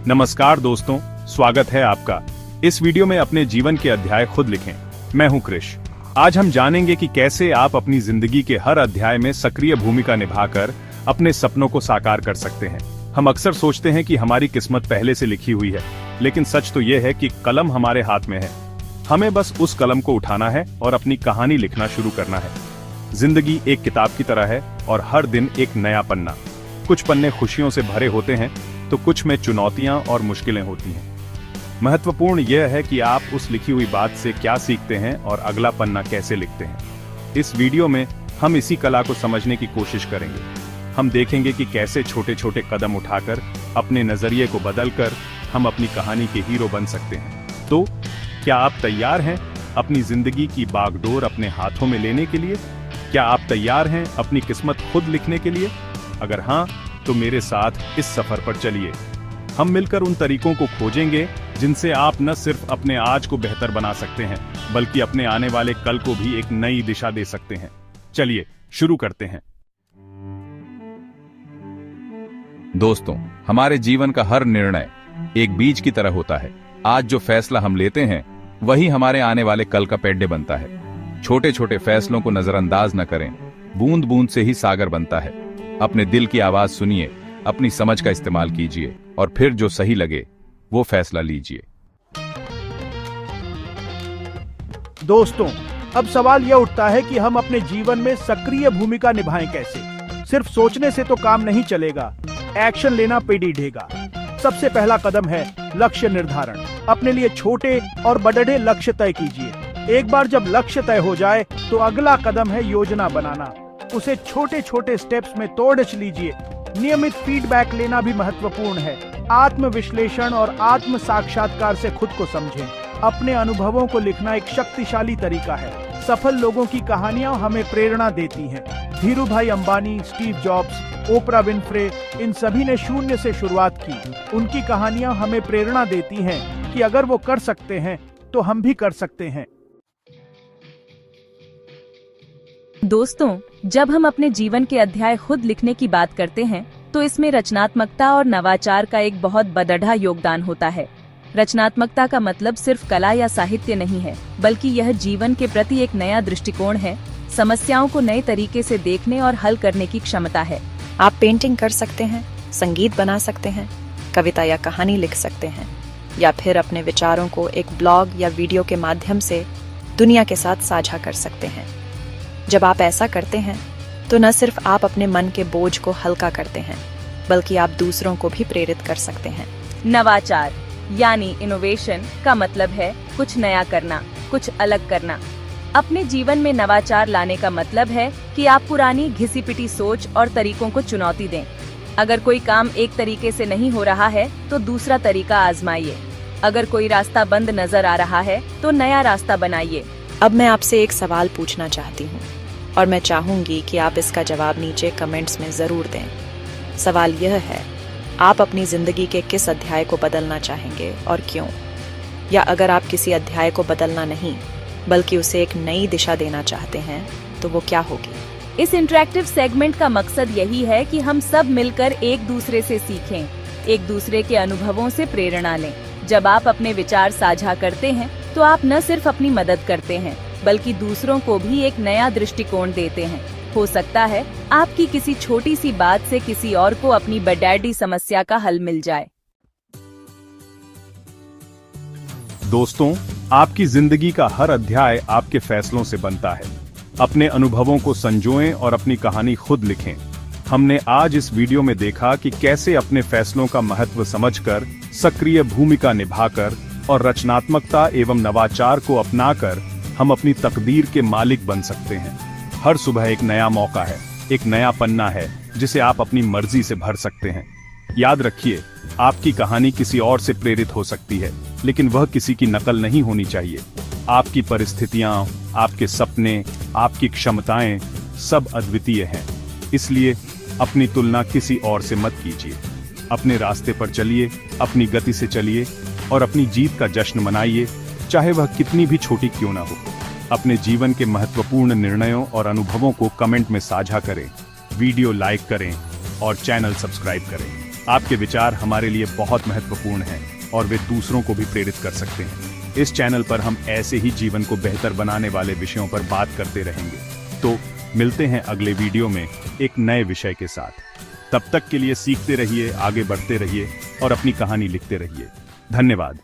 नमस्कार दोस्तों, स्वागत है आपका। इस वीडियो में अपने जीवन के अध्याय खुद लिखें। मैं हूं कृष। आज हम जानेंगे कि कैसे आप अपनी जिंदगी के हर अध्याय में सक्रिय भूमिका निभाकर अपने सपनों को साकार कर सकते हैं। हम अक्सर सोचते हैं कि हमारी किस्मत पहले से लिखी हुई है, लेकिन सच तो यह है कि कलम हमारे हाथ में है। हमें बस उस कलम को उठाना है और अपनी कहानी लिखना शुरू करना है। जिंदगी एक किताब की तरह है और हर दिन एक नया पन्ना। कुछ पन्ने खुशियों से भरे होते हैं तो कुछ में चुनौतियां और मुश्किलें होती हैं। महत्वपूर्ण यह है कि आप उस लिखी हुई बात से क्या सीखते हैं और अगला पन्ना कैसे लिखते हैं। इस वीडियो में हम इसी कला को समझने की कोशिश करेंगे। हम देखेंगे कि कैसे छोटे छोटे कदम उठाकर अपने नजरिए को बदलकर हम अपनी कहानी के हीरो बन सकते हैं। तो क्या आप तैयार हैं अपनी जिंदगी की बागडोर अपने हाथों में लेने के लिए? क्या आप तैयार हैं अपनी किस्मत खुद लिखने के लिए? अगर हाँ, तो मेरे साथ इस सफर पर चलिए। हम मिलकर उन तरीकों को खोजेंगे जिनसे आप न सिर्फ अपने आज को बेहतर बना सकते हैं, बल्कि अपने आने वाले कल को भी एक नई दिशा दे सकते हैं। चलिए शुरू करते हैं। दोस्तों, हमारे जीवन का हर निर्णय एक बीज की तरह होता है। आज जो फैसला हम लेते हैं वही हमारे आने वाले कल का पेड्डे बनता है। छोटे छोटे फैसलों को नजरअंदाज न करें। बूंद बूंद से ही सागर बनता है। अपने दिल की आवाज सुनिए, अपनी समझ का इस्तेमाल कीजिए और फिर जो सही लगे वो फैसला लीजिए। दोस्तों, अब सवाल यह उठता है कि हम अपने जीवन में सक्रिय भूमिका निभाएं कैसे। सिर्फ सोचने से तो काम नहीं चलेगा, एक्शन लेना पेड़ी ढेगा। सबसे पहला कदम है लक्ष्य निर्धारण। अपने लिए छोटे और बड़े लक्ष्य तय कीजिए। एक बार जब लक्ष्य तय हो जाए तो अगला कदम है योजना बनाना। उसे छोटे छोटे स्टेप्स में तोड़ लीजिए। नियमित फीडबैक लेना भी महत्वपूर्ण है। आत्म विश्लेषण और आत्म साक्षात्कार से खुद को समझें। अपने अनुभवों को लिखना एक शक्तिशाली तरीका है। सफल लोगों की कहानियां हमें प्रेरणा देती हैं। Dhirubhai Ambani, Steve Jobs, Oprah Winfrey, इन सभी ने शून्य से शुरुआत की। उनकी कहानियां हमें प्रेरणा देती हैं कि अगर वो कर सकते हैं तो हम भी कर सकते हैं। दोस्तों, जब हम अपने जीवन के अध्याय खुद लिखने की बात करते हैं तो इसमें रचनात्मकता और नवाचार का एक बहुत बड़ा योगदान होता है। रचनात्मकता का मतलब सिर्फ कला या साहित्य नहीं है, बल्कि यह जीवन के प्रति एक नया दृष्टिकोण है। समस्याओं को नए तरीके से देखने और हल करने की क्षमता है। आप पेंटिंग कर सकते हैं, संगीत बना सकते हैं, कविता या कहानी लिख सकते हैं, या फिर अपने विचारों को एक ब्लॉग या वीडियो के माध्यम से दुनिया के साथ साझा कर सकते हैं। जब आप ऐसा करते हैं तो न सिर्फ आप अपने मन के बोझ को हल्का करते हैं, बल्कि आप दूसरों को भी प्रेरित कर सकते हैं। नवाचार यानी इनोवेशन का मतलब है कुछ नया करना, कुछ अलग करना। अपने जीवन में नवाचार लाने का मतलब है कि आप पुरानी घिसी पिटी सोच और तरीकों को चुनौती दें। अगर कोई काम एक तरीके से नहीं हो रहा है तो दूसरा तरीका आजमाइए। अगर कोई रास्ता बंद नजर आ रहा है तो नया रास्ता बनाइए। अब मैं आपसे एक सवाल पूछना चाहती हूँ और मैं चाहूंगी कि आप इसका जवाब नीचे कमेंट्स में जरूर दें। सवाल यह है, आप अपनी जिंदगी के किस अध्याय को बदलना चाहेंगे और क्यों? या अगर आप किसी अध्याय को बदलना नहीं बल्कि उसे एक नई दिशा देना चाहते हैं तो वो क्या होगी? इस इंटरेक्टिव सेगमेंट का मकसद यही है कि हम सब मिलकर एक दूसरे से सीखें, एक दूसरे के अनुभवों से प्रेरणा लें। जब आप अपने विचार साझा करते हैं तो आप न सिर्फ अपनी मदद करते हैं, बल्कि दूसरों को भी एक नया दृष्टिकोण देते हैं। हो सकता है आपकी किसी छोटी सी बात से किसी और को अपनी बड़ी समस्या का हल मिल जाए। दोस्तों, आपकी जिंदगी का हर अध्याय आपके फैसलों से बनता है। अपने अनुभवों को संजोएं और अपनी कहानी खुद लिखें। हमने आज इस वीडियो में देखा कि कैसे अपने फैसलों का महत्व समझकर, सक्रिय भूमिका निभाकर और रचनात्मकता एवं नवाचार को अपनाकर हम अपनी तकदीर के मालिक बन सकते हैं। हर सुबह एक नया मौका है, एक नया पन्ना है जिसे आप अपनी मर्जी से भर सकते हैं। याद रखिए, आपकी कहानी किसी और से प्रेरित हो सकती है, लेकिन वह किसी की नकल नहीं होनी चाहिए। आपकी परिस्थितियां, आपके सपने, आपकी क्षमताएं सब अद्वितीय हैं। इसलिए अपनी तुलना किसी और से मत कीजिए। अपने रास्ते पर चलिए, अपनी गति से चलिए और अपनी जीत का जश्न मनाइए, चाहे वह कितनी भी छोटी क्यों ना हो। अपने जीवन के महत्वपूर्ण निर्णयों और अनुभवों को कमेंट में साझा करें, वीडियो लाइक करें और चैनल सब्सक्राइब करें। आपके विचार हमारे लिए बहुत महत्वपूर्ण हैं और वे दूसरों को भी प्रेरित कर सकते हैं। इस चैनल पर हम ऐसे ही जीवन को बेहतर बनाने वाले विषयों पर बात करते रहेंगे। तो मिलते हैं अगले वीडियो में एक नए विषय के साथ। तब तक के लिए सीखते रहिए, आगे बढ़ते रहिए और अपनी कहानी लिखते रहिए। धन्यवाद।